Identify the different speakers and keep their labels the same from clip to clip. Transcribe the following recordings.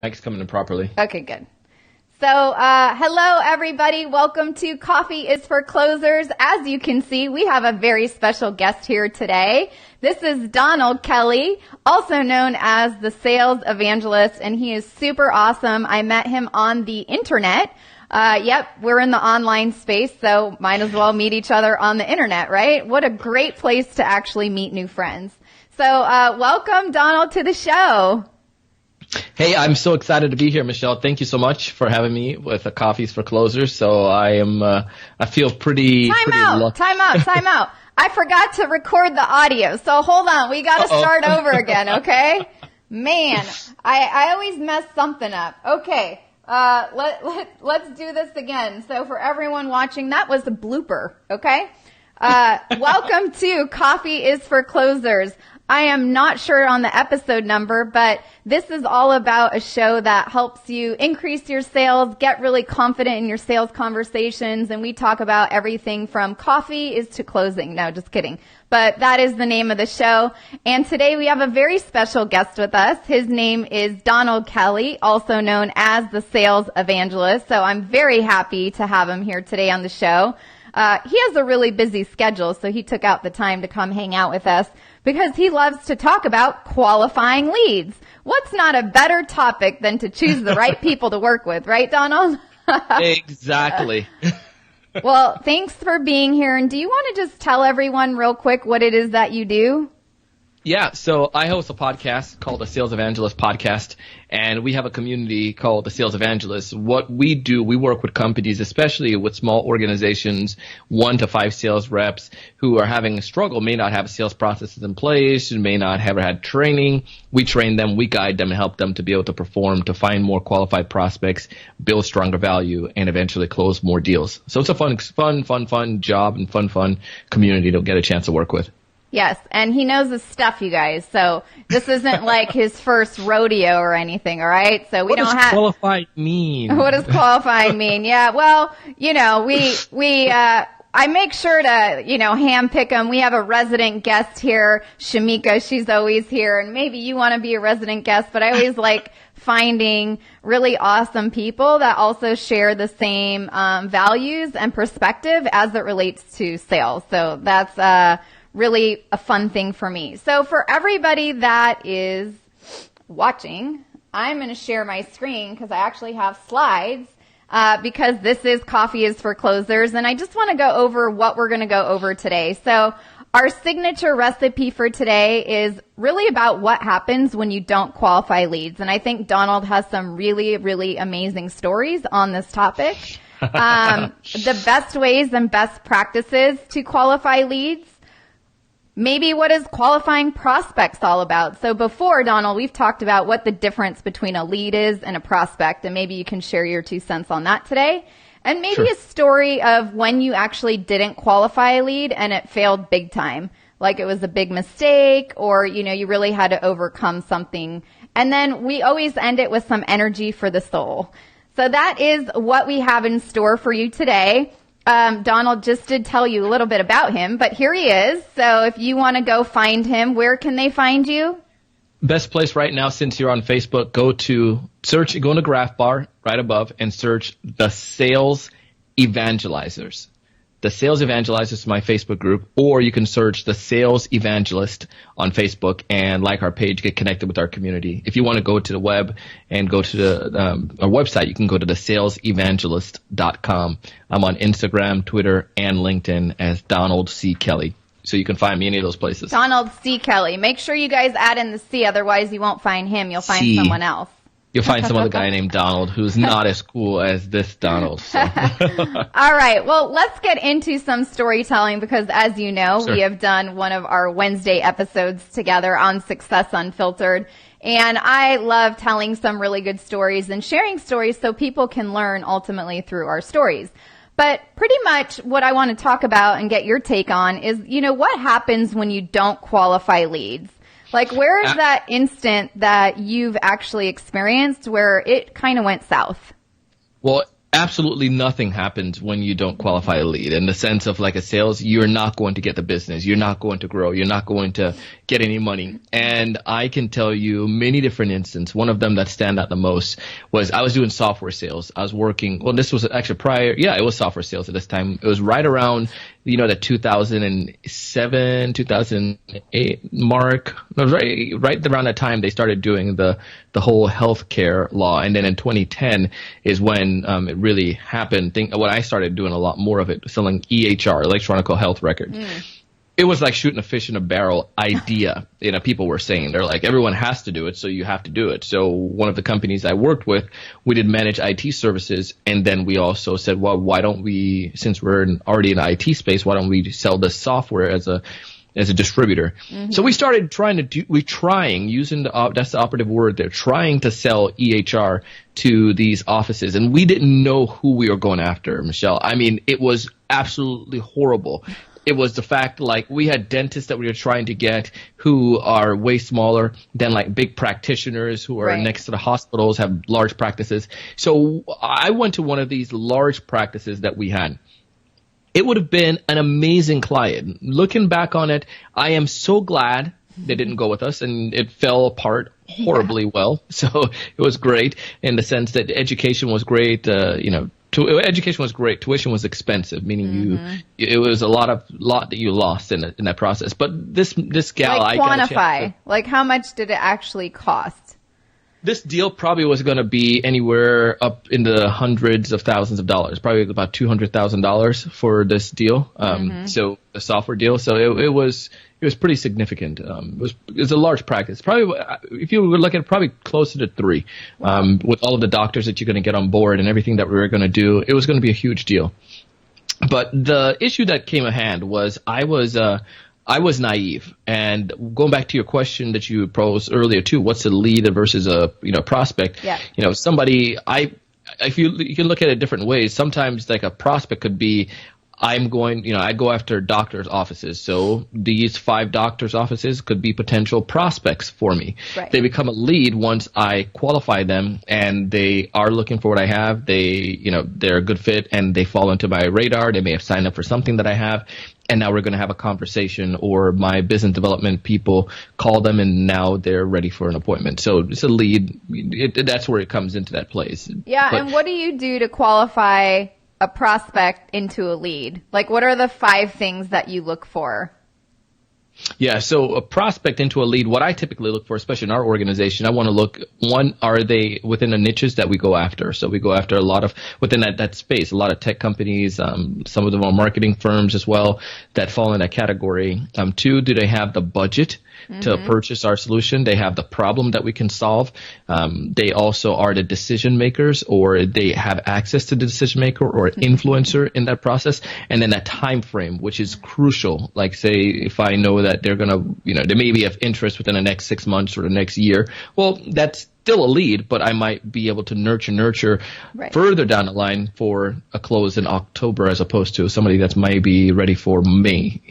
Speaker 1: Mic's coming in properly.
Speaker 2: Okay, good. So, hello everybody. Welcome to Coffee is for Closers. As you can see, we have a very special guest here today. This is Donald Kelly, also known as the Sales Evangelist, and he is super awesome. I met him on the internet. We're in the online space, so might as well meet each other on the internet, right? What a great place to actually meet new friends. So, welcome Donald to the show.
Speaker 1: Hey, I'm so excited to be here, Michelle. Thank you so much for having me with the Coffees for Closers. So I feel pretty lucky.
Speaker 2: Time out. I forgot to record the audio. So hold on. We got to start over again. Okay. Man, I always mess something up. Okay. Let's do this again. So for everyone watching, that was a blooper. Okay. Welcome to Coffee is for Closers. I am not sure on the episode number, but this is all about a show that helps you increase your sales, get really confident in your sales conversations, and we talk about everything from coffee is to closing. No, just kidding. But that is the name of the show. And today we have a very special guest with us. His name is Donald Kelly, also known as the Sales Evangelist. So I'm very happy to have him here today on the show. He has a really busy schedule, so he took out the time to come hang out with us because he loves to talk about qualifying leads. What's not a better topic than to choose the right people to work with, right, Donald?
Speaker 1: Exactly.
Speaker 2: Well, thanks for being here. And do you want to just tell everyone real quick what it is that you do?
Speaker 1: Yeah, so I host a podcast called the Sales Evangelist Podcast, and we have a community called the Sales Evangelists. What we do, we work with companies, especially with small organizations, 1 to 5 sales reps who are having a struggle, may not have sales processes in place, may not have had training. We train them, we guide them, and help them to be able to perform, to find more qualified prospects, build stronger value, and eventually close more deals. So it's a fun job and fun community to get a chance to work with.
Speaker 2: Yes, and he knows his stuff, you guys. So this isn't like his first rodeo or anything, all right? So we
Speaker 1: what
Speaker 2: don't
Speaker 1: does
Speaker 2: have
Speaker 1: qualified mean?
Speaker 2: What does qualifying mean? Yeah, well, I make sure to, handpick them. We have a resident guest here, Shamika. She's always here, and maybe you want to be a resident guest, but I always like finding really awesome people that also share the same values and perspective as it relates to sales. So that's really a fun thing for me. So for everybody that is watching, I'm going to share my screen because I actually have slides because this is Coffee is for Closers, and I just want to go over what we're going to go over today. So our signature recipe for today is really about what happens when you don't qualify leads, and I think Donald has some really, really amazing stories on this topic. The best ways and best practices to qualify leads. Maybe what is qualifying prospects all about? So before, Donald, we've talked about what the difference between a lead is and a prospect, and maybe you can share your 2 cents on that today. And maybe
Speaker 1: Sure.
Speaker 2: a story of when you actually didn't qualify a lead and it failed big time. Like it was a big mistake or, you really had to overcome something. And then we always end it with some energy for the soul. So that is what we have in store for you today. Donald just did tell you a little bit about him, but here he is. So if you want to go find him, where can they find you?
Speaker 1: Best place right now, since you're on Facebook, go in the graph bar right above and search the Sales Evangelizers. The Sales Evangelizers is my Facebook group, or you can search the Sales Evangelist on Facebook and like our page, get connected with our community. If you want to go to the web and go to our website, you can go to thesalesevangelist.com. I'm on Instagram, Twitter, and LinkedIn as Donald C. Kelly. So you can find me any of those places.
Speaker 2: Donald C. Kelly. Make sure you guys add in the C, otherwise you won't find him. You'll find someone else.
Speaker 1: You'll find some other guy named Donald who's not as cool as this Donald. So.
Speaker 2: All right. Well, let's get into some storytelling because, as you know,
Speaker 1: Sure.
Speaker 2: we have done one of our Wednesday episodes together on Success Unfiltered. And I love telling some really good stories and sharing stories so people can learn ultimately through our stories. But pretty much what I want to talk about and get your take on is, what happens when you don't qualify leads? Like, where is that instant that you've actually experienced where it kind of went south?
Speaker 1: Well, Absolutely nothing happens when you don't qualify a lead. In the sense of like a sales, you're not going to get the business. You're not going to grow. You're not going to get any money. And I can tell you many different instances. One of them that stand out the most was I was doing software sales. I was working, well, this was actually prior. Yeah, it was software sales at this time. It was right around, the 2007, 2008 mark. It was right around that time they started doing the whole healthcare law. And then in 2010 is when it really happened. When I started doing a lot more of it, selling EHR, electronic health records. It was like shooting a fish in a barrel idea. People were saying, they're like, everyone has to do it, so you have to do it. So one of the companies I worked with, we did manage IT services. And then we also said, well, why don't we, since we're already in the IT space, why don't we sell the software as a distributor? So we started using that's the operative word there, trying to sell EHR to these offices. And we didn't know who we were going after, Michelle. I mean, it was absolutely horrible. It was the fact, like, we had dentists that we were trying to get who are way smaller than like big practitioners who are next to the hospitals, have large practices. So I went to one of these large practices that we had. It would have been an amazing client. Looking back on it, I am so glad they didn't go with us, and it fell apart horribly well. So it was great in the sense that education was great. Education was great. Tuition was expensive, meaning it was a lot that you lost in that process. But this gal,
Speaker 2: like, quantify, like, how much did it actually cost?
Speaker 1: This deal probably was going to be anywhere up in the hundreds of thousands of dollars, probably about $200,000 for this deal. So a software deal. So it was pretty significant. It was a large practice. Probably, if you would look at it, probably closer to 3. With all of the doctors that you're going to get on board and everything that we were going to do, it was going to be a huge deal. But the issue that came at hand was I was naive. And going back to your question that you posed earlier too, what's a lead versus a prospect?
Speaker 2: Yeah.
Speaker 1: If you can look at it different ways. Sometimes like a prospect could be, I go after doctors' offices. So these 5 doctors' offices could be potential prospects for me.
Speaker 2: Right.
Speaker 1: They become a lead once I qualify them and they are looking for what I have. They're a good fit and they fall into my radar. They may have signed up for something that I have. And now we're going to have a conversation, or my business development people call them and now they're ready for an appointment. So it's a lead. That's where it comes into that place.
Speaker 2: Yeah. And what do you do to qualify a prospect into a lead? Like, what are the 5 things that you look for?
Speaker 1: Yeah, so a prospect into a lead, what I typically look for, especially in our organization, I want to look, one, are they within the niches that we go after? So we go after a lot of, within that space, a lot of tech companies, some of them are marketing firms as well that fall in that category. 2, do they have the budget to purchase our solution? They have the problem that we can solve. They also are the decision makers, or they have access to the decision maker or influencer in that process. And then that time frame, which is crucial. Like, say, if I know that they're going to, they may be of interest within the next 6 months or the next year, well, that's still a lead, but I might be able to nurture further down the line for a close in October, as opposed to somebody that's maybe ready for May,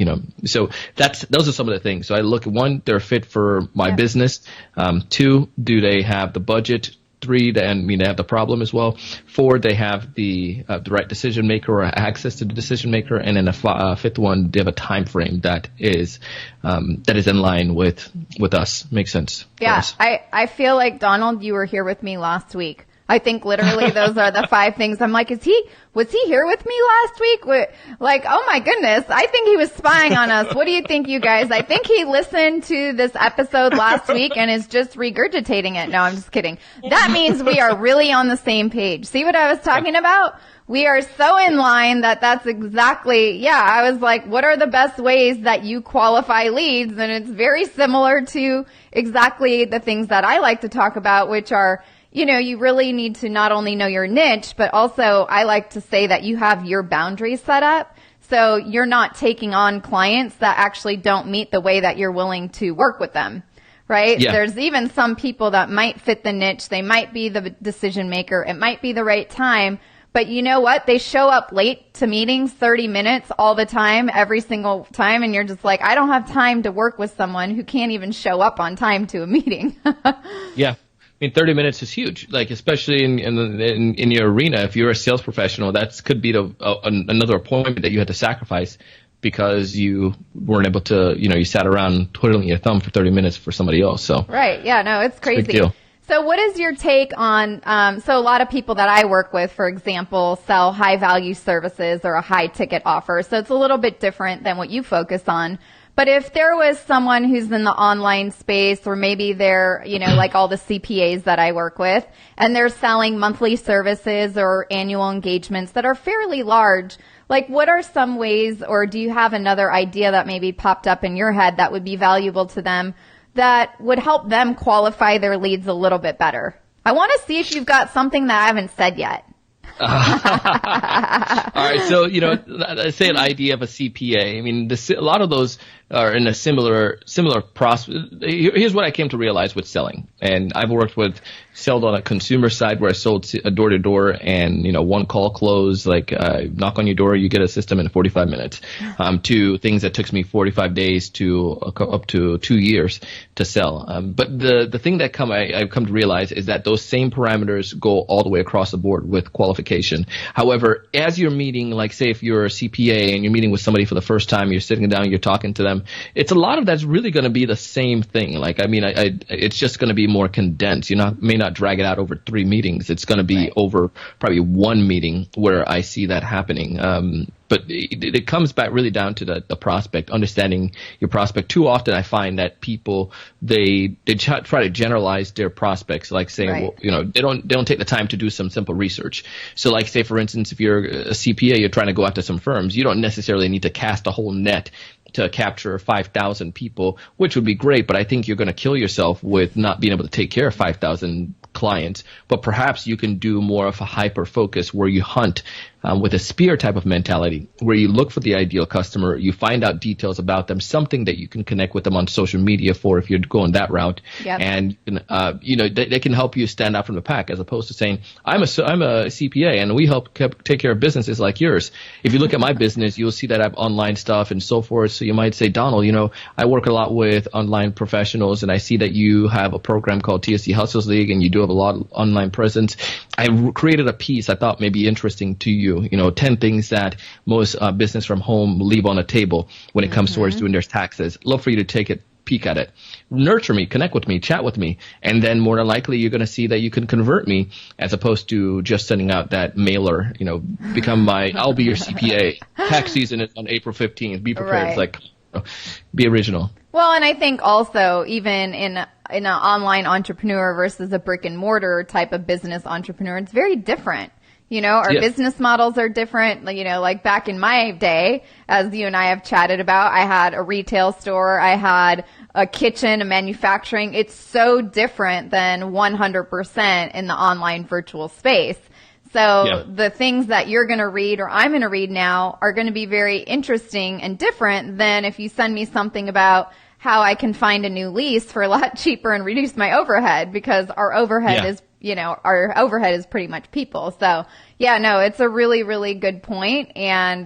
Speaker 1: So those are some of the things. So I look at, 1, they're fit for my business. 2, do they have the budget? 3, they have the problem as well. 4, they have the right decision maker or access to the decision maker. And then the 5th one, they have a time frame that is in line with us. Makes sense.
Speaker 2: Yeah, I feel like, Donald, you were here with me last week. I think literally those are the 5 things. I'm like, was he here with me last week? Like, oh my goodness, I think he was spying on us. What do you think, you guys? I think he listened to this episode last week and is just regurgitating it. No, I'm just kidding. That means we are really on the same page. See what I was talking about? We are so in line that's exactly, I was like, what are the best ways that you qualify leads? And it's very similar to exactly the things that I like to talk about, which are, you really need to not only know your niche, but also I like to say that you have your boundaries set up. So you're not taking on clients that actually don't meet the way that you're willing to work with them, right?
Speaker 1: Yeah.
Speaker 2: There's even some people that might fit the niche. They might be the decision maker. It might be the right time. But you know what? They show up late to meetings, 30 minutes all the time, every single time. And you're just like, I don't have time to work with someone who can't even show up on time to a meeting.
Speaker 1: Yeah. mean, 30 minutes is huge, like especially in your arena. If you're a sales professional, that could be another appointment that you had to sacrifice because you weren't able to, you sat around twiddling your thumb for 30 minutes for somebody else. So
Speaker 2: right, yeah, no, it's crazy.
Speaker 1: Big deal.
Speaker 2: So what is your take on, so a lot of people that I work with, for example, sell high value services or a high ticket offer. So it's a little bit different than what you focus on. But if there was someone who's in the online space, or maybe they're, like all the CPAs that I work with, and they're selling monthly services or annual engagements that are fairly large, like what are some ways, or do you have another idea that maybe popped up in your head that would be valuable to them that would help them qualify their leads a little bit better? I want to see if you've got something that I haven't said yet.
Speaker 1: All right. So, say an idea of a CPA. I mean, a lot of those are in a similar process. Here's what I came to realize with selling. And I've sold on a consumer side where I sold door to door and, one call close, like, knock on your door, you get a system in 45 minutes, to things that took me 45 days to up to 2 years to sell. But the thing that I've come to realize is that those same parameters go all the way across the board with qualification. However, as you're meeting, like say if you're a CPA and you're meeting with somebody for the first time, you're sitting down, you're talking to them, it's a lot of that's really going to be the same thing. Like, I mean, it's just going to be more condensed. You may not drag it out over 3 meetings. It's going to be over probably 1 meeting where I see that happening. But it comes back really down to the prospect, understanding your prospect. Too often I find that people, they try to generalize their prospects, like saying, well, they don't take the time to do some simple research. So like say, for instance, if you're a CPA, you're trying to go after some firms, you don't necessarily need to cast a whole net to capture 5,000 people, which would be great, but I think you're going to kill yourself with not being able to take care of 5,000 clients. But perhaps you can do more of a hyper focus where you hunt with a spear type of mentality, where you look for the ideal customer, you find out details about them, something that you can connect with them on social media for if you're going that route. Yep. And they can help you stand out from the pack, as opposed to saying, I'm a CPA and we help take care of businesses like yours. If you look at my business, you'll see that I have online stuff and so forth. So you might say, Donald, I work a lot with online professionals and I see that you have a program called TSC Hustles League and you do have a lot of online presence. I created a piece I thought may be interesting to you. 10 things that most business from home leave on the table when it comes towards doing their taxes. Love for you to take a peek at it. Nurture me, connect with me, chat with me, and then more than likely you're going to see that you can convert me as opposed to just sending out that mailer, I'll be your CPA. Tax season is on April 15th. Be prepared. Right. It's like, be original.
Speaker 2: Well, and I think also even in an online entrepreneur versus a brick and mortar type of business entrepreneur, it's very different. Our business models are different. Like back in my day, as you and I have chatted about, I had a retail store, I had a kitchen, a manufacturing. It's so different than 100% in the online virtual space. So the things that you're going to read or I'm going to read now are going to be very interesting and different than if you send me something about how I can find a new lease for a lot cheaper and reduce my overhead, because our overhead is our overhead is pretty much people. So it's a really, really good point. And,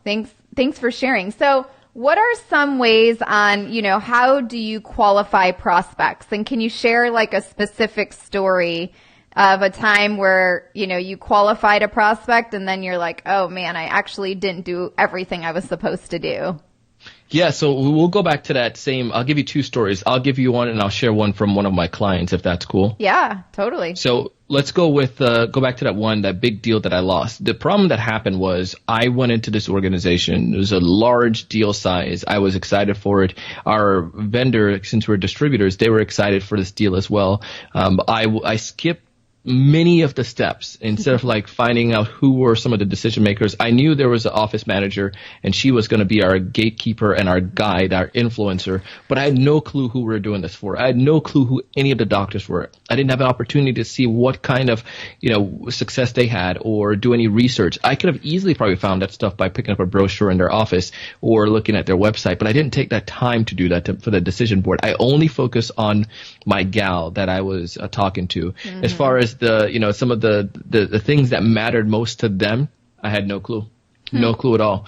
Speaker 2: thanks for sharing. So what are some ways on, how do you qualify prospects? And can you share like a specific story of a time where, you qualified a prospect and then you're like, oh man, I actually didn't do everything I was supposed to do?
Speaker 1: Yeah, so we'll go back to that same, I'll give you 2 stories. I'll give you one and I'll share one from one of my clients, if that's cool.
Speaker 2: Yeah, totally.
Speaker 1: So let's go back to that big deal that I lost. The problem that happened was I went into this organization. It was a large deal size. I was excited for it. Our vendor, since we're distributors, they were excited for this deal as well. I skipped many of the steps. Instead of like finding out who were some of the decision makers, I knew there was an office manager and she was going to be our gatekeeper and our guide, our influencer, but I had no clue who we were doing this for. I had no clue who any of the doctors were. I didn't have an opportunity to see what kind of, success they had or do any research. I could have easily probably found that stuff by picking up a brochure in their office or looking at their website, but I didn't take that time to do that for the decision board. I only focused on my gal that I was talking to. Mm-hmm. As far as some of the things that mattered most to them, I had no clue. No clue at all.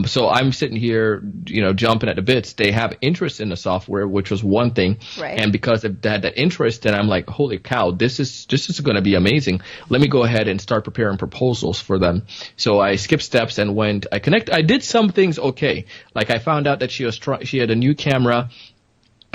Speaker 1: So I'm sitting here, jumping at the bits. They have interest in the software, which was one thing.
Speaker 2: Right.
Speaker 1: And because they had that interest, and I'm like, holy cow, this is going to be amazing. Let me go ahead and start preparing proposals for them. So I skipped steps and I did some things okay. Like I found out that she had a new camera.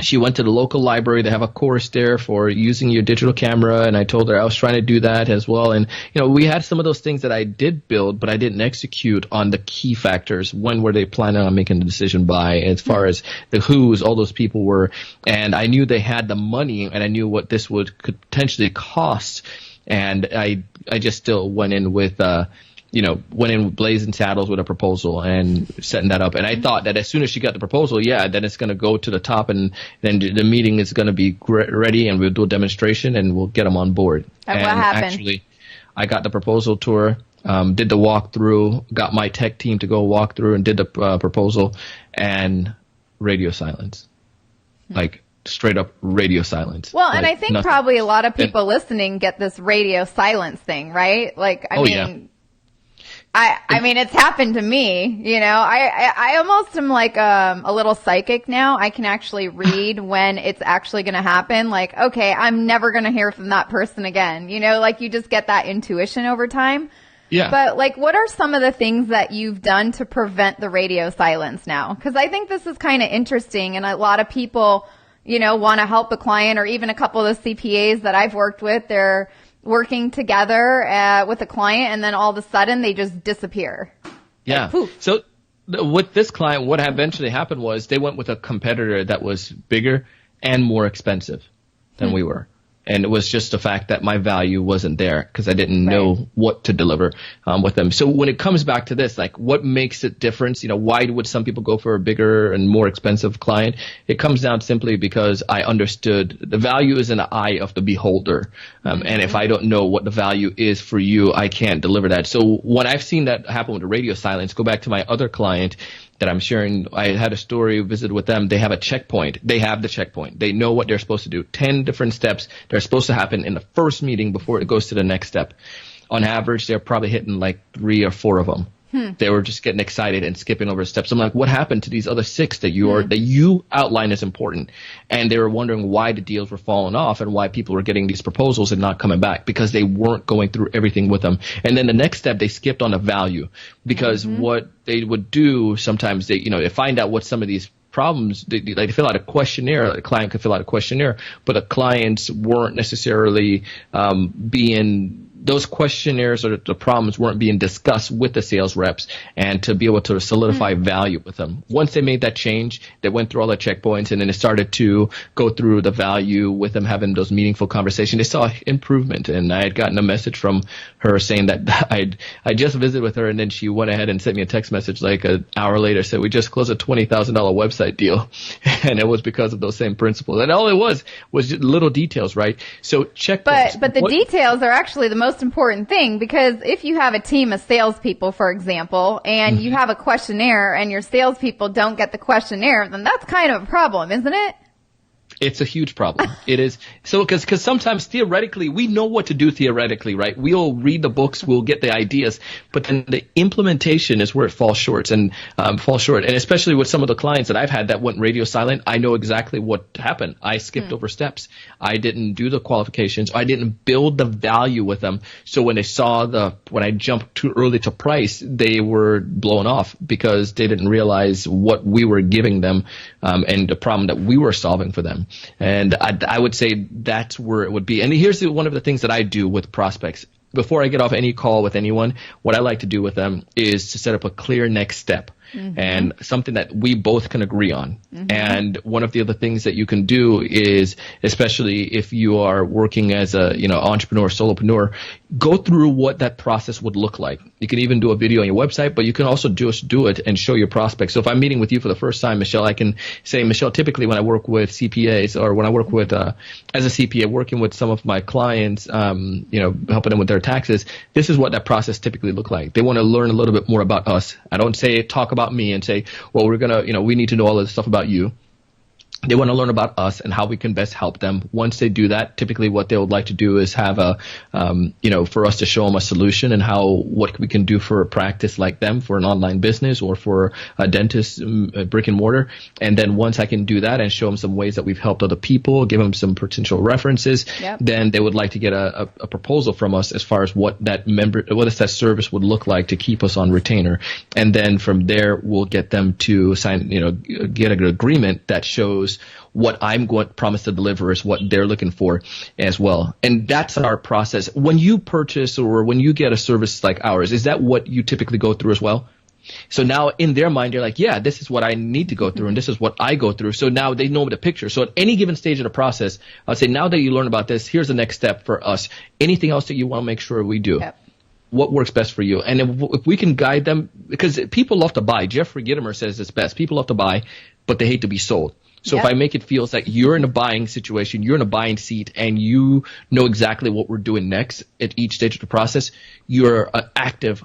Speaker 1: She went to the local library. They have a course there for using your digital camera, and I told her I was trying to do that as well. And we had some of those things that I did build, but I didn't execute on the key factors. When were they planning on making the decision by, as far as the who's, all those people were. And I knew they had the money, and I knew what this could potentially cost. And I just still went in with blazing saddles with a proposal and setting that up. And I thought that as soon as she got the proposal, then it's going to go to the top, and then the meeting is going to be ready, and we'll do a demonstration and we'll get them on board.
Speaker 2: And what happened?
Speaker 1: Actually, I got the proposal tour, did the walkthrough, got my tech team to go walk through and did the proposal, and radio silence. Like straight up radio silence.
Speaker 2: Well, and I think probably a lot of people listening get this radio silence thing, right? Like, I mean, it's happened to me, I almost am like, a little psychic now. I can actually read when it's actually going to happen. Like, okay, I'm never going to hear from that person again. Like you just get that intuition over time.
Speaker 1: Yeah.
Speaker 2: But like, what are some of the things that you've done to prevent the radio silence now? Cause I think this is kind of interesting, and a lot of people, want to help a client, or even a couple of the CPAs that I've worked with, they're working together with a client, and then all of a sudden they just disappear.
Speaker 1: Yeah.
Speaker 2: Like,
Speaker 1: so with this client, what eventually happened was they went with a competitor that was bigger and more expensive than we were. And it was just the fact that my value wasn't there because I didn't know what to deliver with them. So when it comes back to this, like what makes it different? Why would some people go for a bigger and more expensive client? It comes down simply because I understood the value is in the eye of the beholder. And if I don't know what the value is for you, I can't deliver that. So when I've seen that happen with the radio silence, go back to my other client that I'm sharing. I had a story visit with them. They have a checkpoint. They have the checkpoint. They know what they're supposed to do. 10 different steps they're supposed to happen in the first meeting before it goes to the next step. On average, they're probably hitting like 3 or 4 of them. They were just getting excited and skipping over steps. I'm like, what happened to these other 6 that you outline as important? And they were wondering why the deals were falling off and why people were getting these proposals and not coming back, because they weren't going through everything with them. And then the next step, they skipped on the value, because what they would do sometimes, they find out what some of these problems, they fill out a questionnaire. A client could fill out a questionnaire, but the clients weren't necessarily those questionnaires or the problems weren't being discussed with the sales reps, and to be able to solidify value with them. Once they made that change, they went through all the checkpoints, and then they started to go through the value with them, having those meaningful conversations. They saw improvement, and I had gotten a message from her saying that I just visited with her, and then she went ahead and sent me a text message like an hour later, said we just closed a $20,000 website deal, and it was because of those same principles. And all it was just little details, right? So checkpoints.
Speaker 2: But the details are actually the most important thing, because if you have a team of salespeople, for example, and you have a questionnaire and your salespeople don't get the questionnaire, then that's kind of a problem, isn't it?
Speaker 1: It's a huge problem. It is. So, because sometimes theoretically, we know what to do theoretically, right? We'll read the books, we'll get the ideas, but then the implementation is where it falls short. And especially with some of the clients that I've had that went radio silent, I know exactly what happened. I skipped over steps. I didn't do the qualifications. I didn't build the value with them. So when they saw when I jumped too early to price, they were blown off because they didn't realize what we were giving them, and the problem that we were solving for them. And I would say that's where it would be. And here's one of the things that I do with prospects. Before I get off any call with anyone, what I like to do with them is to set up a clear next step. And something that we both can agree on. And one of the other things that you can do is, especially if you are working as a entrepreneur, solopreneur, go through what that process would look like. You can even do a video on your website, but you can also just do it and show your prospects. So if I'm meeting with you for the first time, Michelle, I can say, Michelle, typically when I work with CPAs, or when I work with as a CPA, working with some of my clients, helping them with their taxes, this is what that process typically look like. They want to learn a little bit more about us. I don't say talk about me and say, well, we're going to, we need to know all of this stuff about you. They want to learn about us and how we can best help them. Once they do that, typically what they would like to do is have for us to show them a solution and what we can do for a practice like them, for an online business or for a dentist, brick and mortar. And then once I can do that and show them some ways that we've helped other people, give them some potential references, then they would like to get a proposal from us as far as what that service would look like to keep us on retainer. And then from there, we'll get them to sign, get an agreement that shows what I'm going to promise to deliver is what they're looking for as well. And that's our process. When you purchase or when you get a service like ours, is that what you typically go through as well? So now in their mind, they're like, yeah, this is what I need to go through and this is what I go through. So now they know the picture. So at any given stage of the process, I'll say, now that you learn about this, here's the next step for us. Anything else that you want to make sure we do? Yep. What works best for you? And if we can guide them, because people love to buy. Jeffrey Gitomer says it's best. People love to buy, but they hate to be sold. So if I make it feel like you're in a buying situation, you're in a buying seat, and you know exactly what we're doing next at each stage of the process, you're an active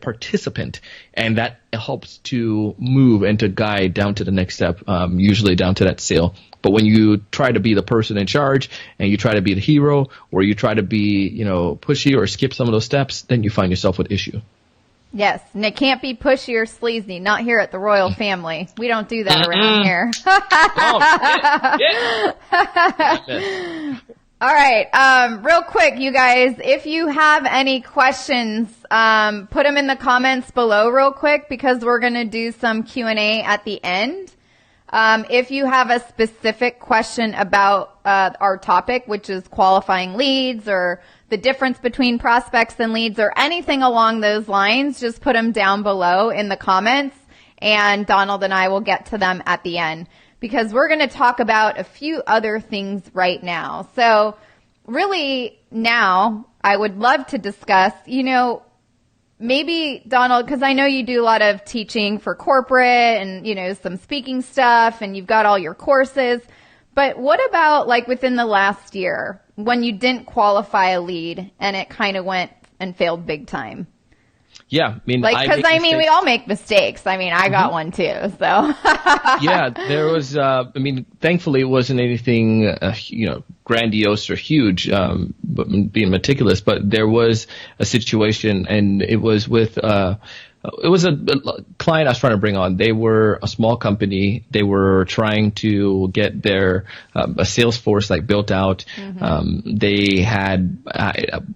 Speaker 1: participant, and that helps to move and to guide down to the next step, usually down to that sale. But when you try to be the person in charge and you try to be the hero, or you try to be, pushy or skip some of those steps, then you find yourself with issue.
Speaker 2: Yes, and it can't be pushy or sleazy. Not here at the Royal Family. We don't do that around here. All right. Real quick, you guys, if you have any questions, put them in the comments below real quick, because we're going to do some Q&A at the end. If you have a specific question about our topic, which is qualifying leads or the difference between prospects and leads or anything along those lines, just put them down below in the comments, and Donald and I will get to them at the end, because we're going to talk about a few other things right now. So really now I would love to discuss, maybe, Donald, because I know you do a lot of teaching for corporate and, some speaking stuff, and you've got all your courses. But what about like within the last year when you didn't qualify a lead and it kind of went and failed big time?
Speaker 1: Yeah,
Speaker 2: we all make mistakes. I got one too, so.
Speaker 1: Yeah, there was, thankfully it wasn't anything, grandiose or huge, but being meticulous, but there was a situation, and it was with, it was a client I was trying to bring on. They were a small company. They were trying to get their a sales force built out. Mm-hmm. They had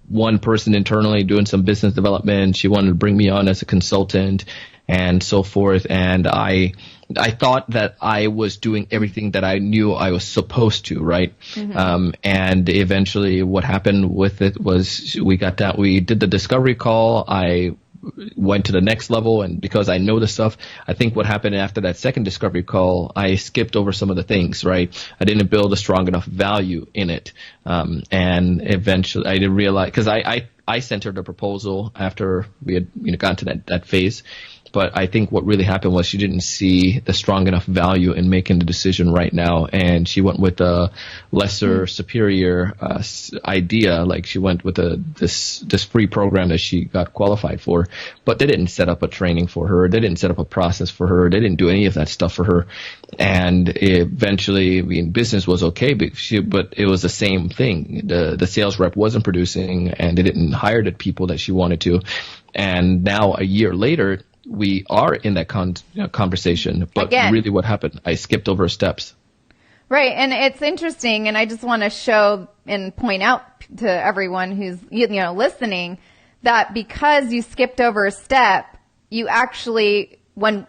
Speaker 1: one person internally doing some business development. She wanted to bring me on as a consultant and so forth. And I thought that I was doing everything that I knew I was supposed to, right? Mm-hmm. And eventually what happened with it was we did the discovery call. I went to the next level, and because I know the stuff, I think what happened after that second discovery call, I skipped over some of the things, right? I didn't build a strong enough value in it. And eventually I didn't realize, because I sent her the proposal after we had gotten to that phase. But I think what really happened was she didn't see the strong enough value in making the decision right now, and she went with a lesser superior idea. Like she went with this free program that she got qualified for, but they didn't set up a training for her. They didn't set up a process for her. They didn't do any of that stuff for her. And eventually, business was okay, but it was the same thing. The sales rep wasn't producing, and they didn't hire the people that she wanted to. And now a year later, we are in that conversation, but again, really what happened, I skipped over steps.
Speaker 2: Right, and it's interesting, and I just want to show and point out to everyone who's listening that because you skipped over a step, you actually, when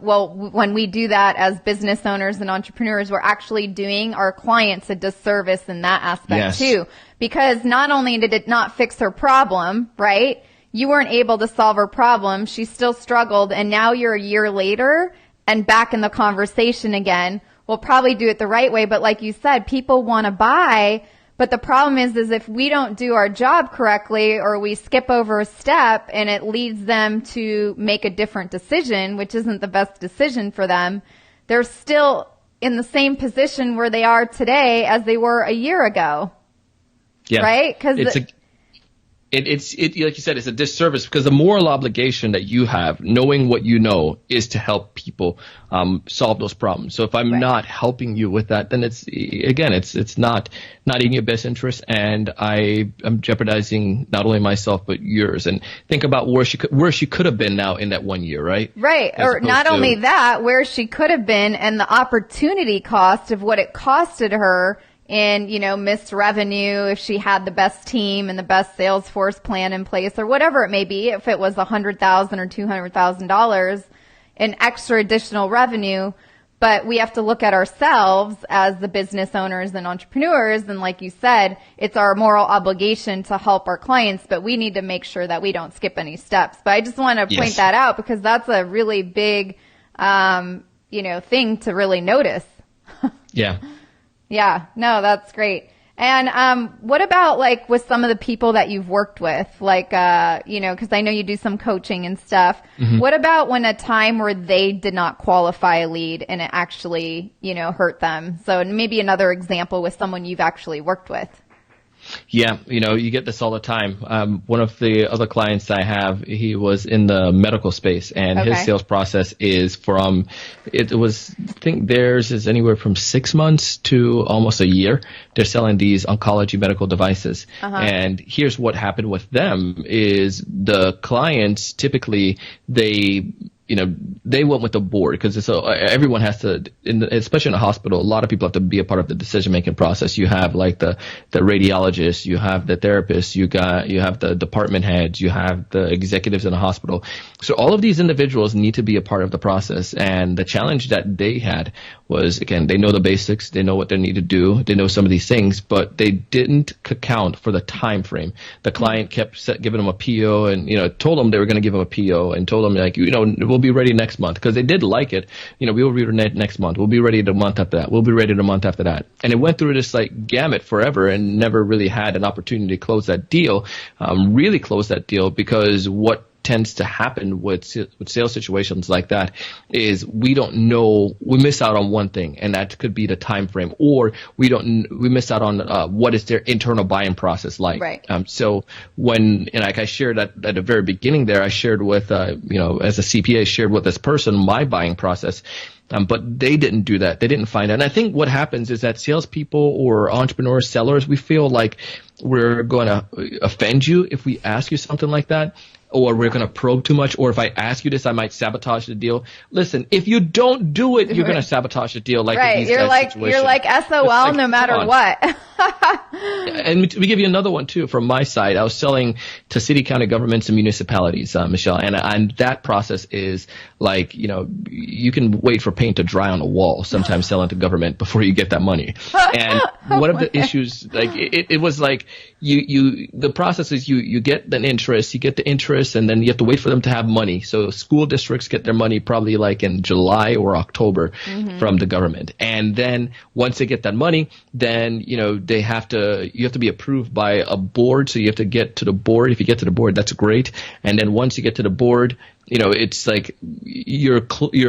Speaker 2: we do that as business owners and entrepreneurs, we're actually doing our clients a disservice in that aspect too, because not only did it not fix her problem, right? You weren't able to solve her problem. She still struggled. And now you're a year later and back in the conversation again. We'll probably do it the right way. But like you said, people want to buy. But the problem is if we don't do our job correctly, or we skip over a step and it leads them to make a different decision, which isn't the best decision for them, they're still in the same position where they are today as they were a year ago.
Speaker 1: Yeah.
Speaker 2: Right?
Speaker 1: it's like you said, it's a disservice because the moral obligation that you have, knowing what you know, is to help people solve those problems. So if I'm not helping you with that, then it's not in your best interest, and I'm jeopardizing not only myself but yours. And think about where she could have been now in that 1 year, right?
Speaker 2: Right. Or not only that, where she could have been, and the opportunity cost of what it costed her in, missed revenue if she had the best team and the best Salesforce plan in place, or whatever it may be. If it was $100,000 or $200,000 in extra additional revenue, but we have to look at ourselves as the business owners and entrepreneurs. And like you said, it's our moral obligation to help our clients, but we need to make sure that we don't skip any steps. But I just want to point that out because that's a really big, thing to really notice.
Speaker 1: Yeah.
Speaker 2: Yeah, no, that's great. And what about like with some of the people that you've worked with, like, because I know you do some coaching and stuff. Mm-hmm. What about when a time where they did not qualify a lead and it actually, hurt them? So maybe another example with someone you've actually worked with.
Speaker 1: Yeah, you get this all the time. One of the other clients I have, he was in the medical space, and his sales process is I think theirs is anywhere from 6 months to almost a year. They're selling these oncology medical devices. And here's what happened with them is the clients typically, they went with the board because everyone has to, especially in a hospital, a lot of people have to be a part of the decision-making process. You have like the radiologist, you have the therapist, you have the department heads, you have the executives in the hospital. So all of these individuals need to be a part of the process. And the challenge that they had was, again, they know the basics, they know what they need to do, they know some of these things, but they didn't account for the time frame. The client kept giving them a PO and, told them they were going to give them a PO and told them like, we'll be ready next month because they did like it. We will be ready next month. We'll be ready the month after that. We'll be ready the month after that. And it went through this like gamut forever and never really had an opportunity to close that deal, because what tends to happen with sales situations like that is we miss out on one thing, and that could be the time frame, or we miss out on what is their internal buying process like.
Speaker 2: Right.
Speaker 1: So like I shared at the very beginning there, I shared with as a CPA, shared with this person my buying process. But they didn't do that. They didn't find it. And I think what happens is that salespeople or entrepreneurs, sellers, we feel like we're going to offend you if we ask you something like that, or we're going to probe too much, or if I ask you this, I might sabotage the deal. Listen, if you don't do it, you're going to sabotage the deal. Like in these situations.
Speaker 2: You're like SOL no matter what.
Speaker 1: And to give you another one too, from my side, I was selling to city, county governments and municipalities, Michelle, and that process is like, you can wait for paint to dry on a wall, sometimes selling to government before you get that money. And one of the issues, like it was like the process is you get the interest, and then you have to wait for them to have money. So school districts get their money probably like in July or October from the government. And then once they get that money, then, you have to be approved by a board. So you have to get to the board. If you get to the board, that's great. And then once you get to the board, it's like you're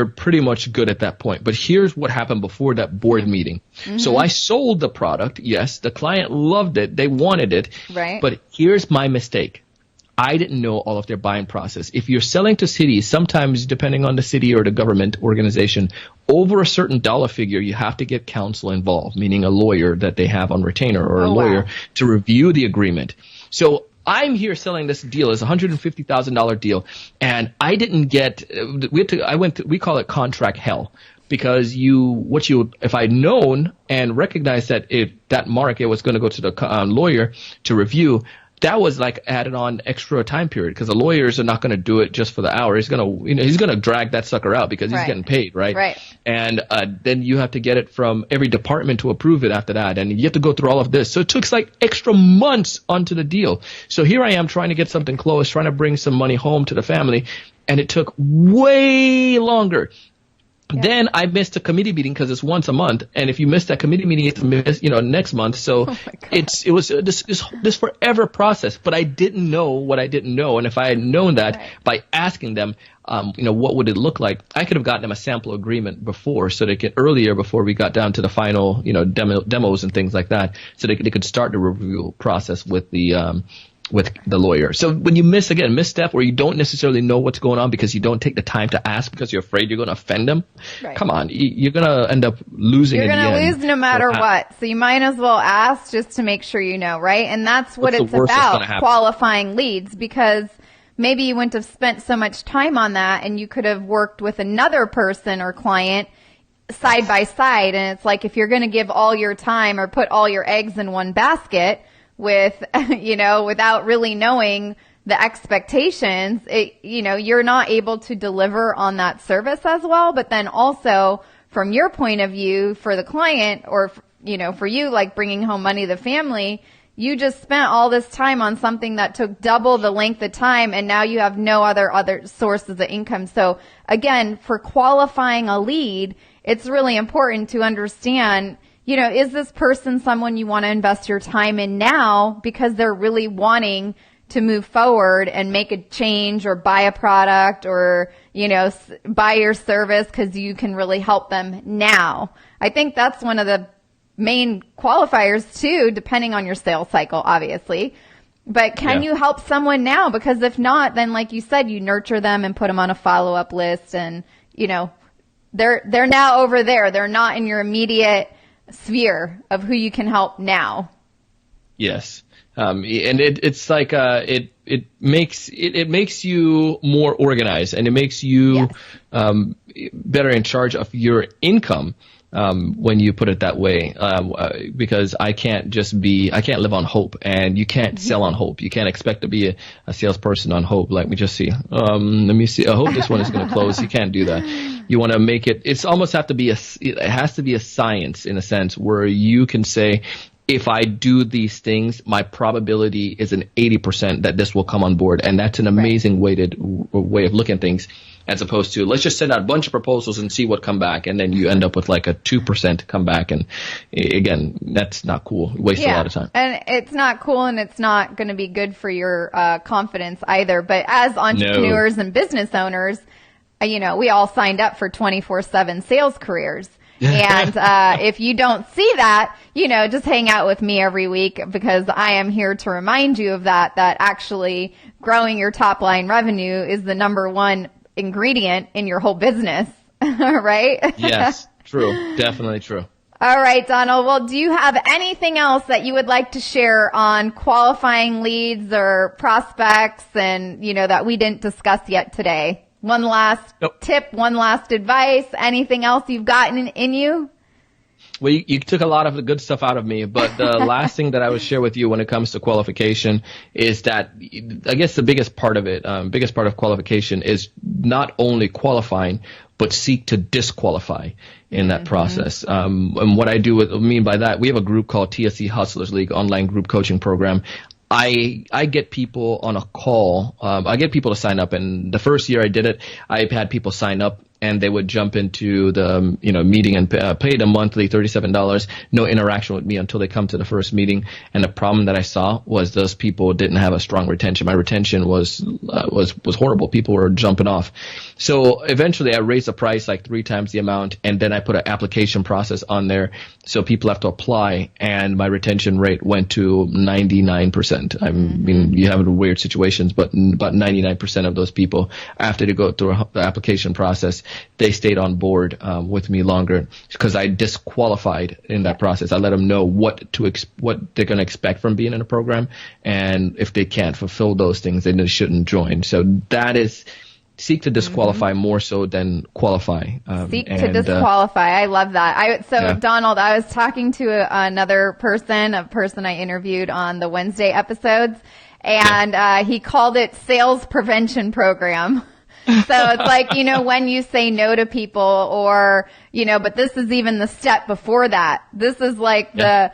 Speaker 1: pretty much good at that point. But here's what happened before that board meeting. So I sold the product. Yes, the client loved it. They wanted it.
Speaker 2: Right.
Speaker 1: But here's my mistake. I didn't know all of their buying process. If you're selling to cities, sometimes depending on the city or the government organization, over a certain dollar figure, you have to get counsel involved, meaning a lawyer that they have on retainer or a lawyer to review the agreement. So I'm here selling this deal. It's a $150,000 deal, and I didn't get. We call it contract hell. Because if I'd known and recognized that that market was going to go to the lawyer to review, that was like added on extra time period, because the lawyers are not going to do it just for the hour. He's going to drag that sucker out because he's getting paid, right?
Speaker 2: Right.
Speaker 1: And then you have to get it from every department to approve it after that, and you have to go through all of this. So it took like extra months onto the deal. So here I am trying to get something close, trying to bring some money home to the family, and it took way longer. Yeah. Then I missed a committee meeting because it's once a month, and if you miss that committee meeting, it's next month. So it was this forever process. But I didn't know what I didn't know, and if I had known that by asking them, what would it look like, I could have gotten them a sample agreement before, so they could before we got down to the final, demos and things like that, so they could start the review process with the with the lawyer. So when you misstep, or you don't necessarily know what's going on because you don't take the time to ask because you're afraid you're going to offend them,
Speaker 2: right.
Speaker 1: Come on, you're going to end up losing.
Speaker 2: You're going to lose no matter what. So you might as well ask just to make sure you know, right? And that's what it's about, qualifying leads, because maybe you wouldn't have spent so much time on that and you could have worked with another person or client side by side. And it's like, if you're going to give all your time or put all your eggs in one basket with, without really knowing the expectations, you're not able to deliver on that service as well. But then also from your point of view for the client, or, for you, like bringing home money to the family, you just spent all this time on something that took double the length of time, and now you have no other sources of income. So again, for qualifying a lead, it's really important to understand, is this person someone you want to invest your time in now because they're really wanting to move forward and make a change or buy a product or, buy your service because you can really help them now. I think that's one of the main qualifiers too, depending on your sales cycle, obviously. But can you help someone now? Because if not, then like you said, you nurture them and put them on a follow-up list, and, they're now over there. They're not in your immediate sphere of who you can help now. Yes.
Speaker 1: And it's like, it makes you more organized, and it makes you, better in charge of your income. When you put it that way, because I can't live on hope, and you can't sell on hope. You can't expect to be a salesperson on hope. Let me just see. Let me see. I hope this one is going to close. You can't do that. You want to make it, it has to be a science in a sense where you can say, if I do these things, my probability is an 80% that this will come on board. And that's an amazing way of looking at things, as opposed to, let's just send out a bunch of proposals and see what come back. And then you end up with like a 2% come back. And again, that's not cool. Waste a lot of time.
Speaker 2: And it's not cool, and it's not going to be good for your confidence either. But as entrepreneurs and business owners, we all signed up for 24/7 sales careers. And if you don't see that, just hang out with me every week, because I am here to remind you of that actually growing your top line revenue is the number one ingredient in your whole business, right?
Speaker 1: Yes, true. Definitely true.
Speaker 2: All right, Donald. Well, do you have anything else that you would like to share on qualifying leads or prospects and, that we didn't discuss yet today? One last tip, one last advice, anything else you've gotten in you?
Speaker 1: Well, you took a lot of the good stuff out of me, but the last thing that I would share with you when it comes to qualification is that, I guess the biggest part of qualification is not only qualifying, but seek to disqualify in that process. And what I mean by that, we have a group called TSC Hustlers League online group coaching program. I get people on a call. I get people to sign up, and the first year I did it, I had people sign up, and they would jump into the meeting and pay the monthly $37, no interaction with me until they come to the first meeting. And the problem that I saw was those people didn't have a strong retention. My retention was horrible. People were jumping off. So eventually I raised the price like 3 times the amount, and then I put an application process on there so people have to apply, and my retention rate went to 99%. I mean, you have weird situations, but about 99% of those people, after they go through the application process, they stayed on board with me longer, because I disqualified in that process. I let them know what they're going to expect from being in a program, and if they can't fulfill those things, then they shouldn't join. So that is, seek to disqualify more so than qualify.
Speaker 2: Seek to disqualify. I love that. Donald, I was talking to another person, a person I interviewed on the Wednesday episodes, and he called it sales prevention program. So it's like, when you say no to people, or, but this is even the step before that. This is like the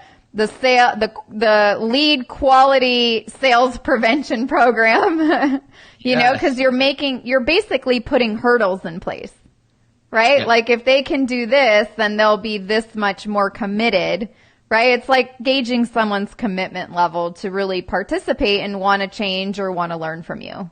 Speaker 2: lead quality sales prevention program, because you're basically putting hurdles in place, right? Yeah. Like if they can do this, then they'll be this much more committed, right? It's like gauging someone's commitment level to really participate and want to change or want to learn from you.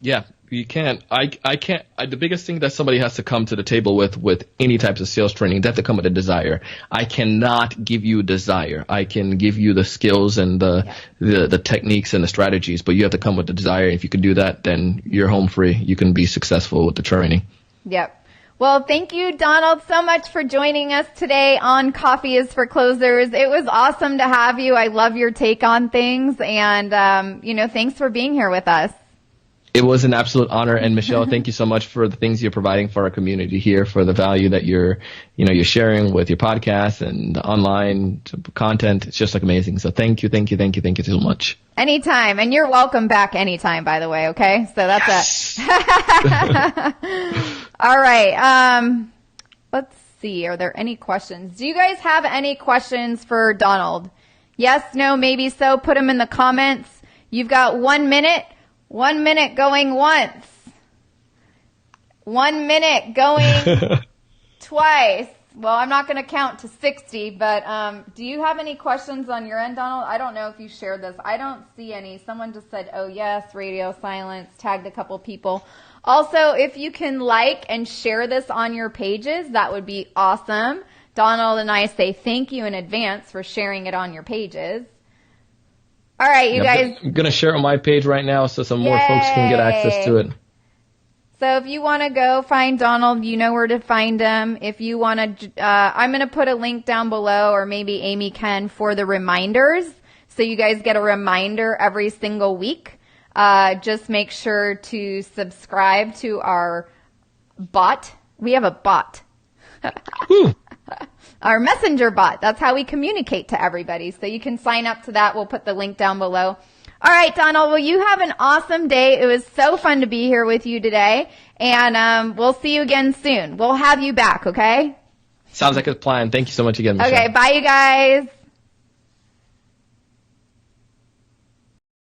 Speaker 1: Yeah, you can't. I can't. The biggest thing that somebody has to come to the table with any types of sales training, they have to come with a desire. I cannot give you desire. I can give you the skills and the techniques and the strategies, but you have to come with the desire. If you can do that, then you're home free. You can be successful with the training.
Speaker 2: Yep. Well, thank you, Donald, so much for joining us today on Coffee is for Closers. It was awesome to have you. I love your take on things, and thanks for being here with us.
Speaker 1: It was an absolute honor. And Michelle, thank you so much for the things you're providing for our community here, for the value that you're sharing with your podcast and online content. It's just like amazing. So thank you so much.
Speaker 2: Anytime. And you're welcome back anytime, by the way. Okay. So that's it. All right. Let's see. Are there any questions? Do you guys have any questions for Donald? Yes, no, maybe so. Put them in the comments. You've got 1 minute. 1 minute going once. 1 minute going twice. Well, I'm not going to count to 60, but do you have any questions on your end, Donald? I don't know if you shared this. I don't see any. Someone just said, oh, yes, radio silence, tagged a couple people. Also, if you can like and share this on your pages, that would be awesome. Donald and I say thank you in advance for sharing it on your pages. All right, you guys. I'm
Speaker 1: going to share it on my page right now so some more folks can get access to it.
Speaker 2: So if you want to go find Donald, you know where to find him. If you want to, I'm going to put a link down below, or maybe Amy can, for the reminders. So you guys get a reminder every single week. Just make sure to subscribe to our bot. We have a bot. Our messenger bot. That's how we communicate to everybody. So you can sign up to that. We'll put the link down below. All right, Donald. Well, you have an awesome day. It was so fun to be here with you today. And we'll see you again soon. We'll have you back, okay?
Speaker 1: Sounds like a plan. Thank you so much again, Michelle.
Speaker 2: Okay, bye, you guys.